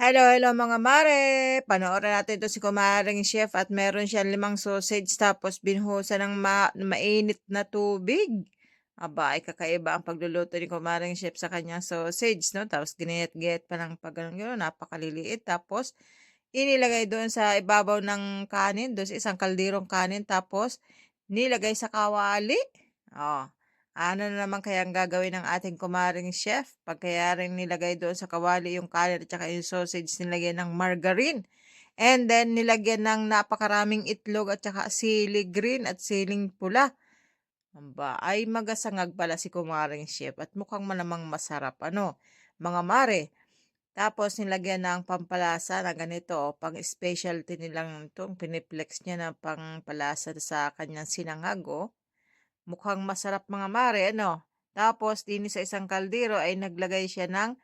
Hello, hello mga mare! Panoorin natin 'to si kumaring chef at meron siyang 5 sausage tapos binuhusan ng mainit na tubig. Aba, ay kakaiba ang pagluluto ni kumaring chef sa kanyang sausage, 'no? Tapos ginayat-gayat pa ng pag gano'n, napakaliliit. Tapos inilagay doon sa ibabaw ng kanin, doon sa isang kalderong kanin tapos nilagay sa kawali. Oh, ano na naman kaya ang gagawin ng ating kumaring chef? Pag kaya rin nilagay doon sa kawali yung kanin at saka yung sausage, nilagyan ng margarine. And then, nilagyan ng napakaraming itlog at saka sili green at siling pula. Aba, ay magasangag pala si kumaring chef at mukhang malamang masarap. Ano, mga mare? Tapos nilagyan ng pampalasa na ganito, pang specialty nilang 'tong piniplex niya na pampalasa sa kanyang sinangag, oh. Mukhang masarap mga mare, ano? Tapos din sa isang kaldero ay naglagay siya ng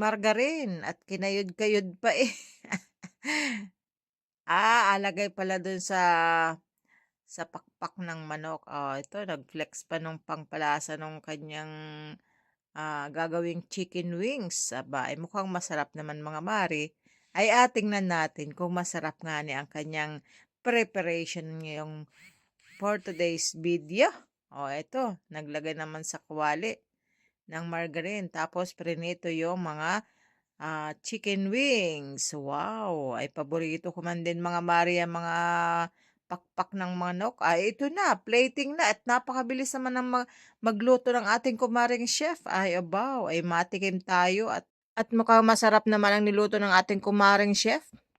margarine at kinayod-kayod pa, eh. Alagay pala dun sa pakpak ng manok. Ito nag-flex pa nung pampalasa nung kanyang gagawing chicken wings. Aba, ay mukhang masarap naman mga mare. Ay tingnan natin kung masarap nga ni ang kanyang preparation ngayong for today's video. Eto, naglagay naman sa kawali ng margarine. Tapos prinito yung mga chicken wings. Wow! Ay paborito ko man din mga mare ang mga pakpak ng manok. Ay ito na, plating na at napakabilis naman ng magluto ng ating kumaring chef. Ay abaw, ay matikim tayo at mukhang masarap naman ang niluto ng ating kumaring chef.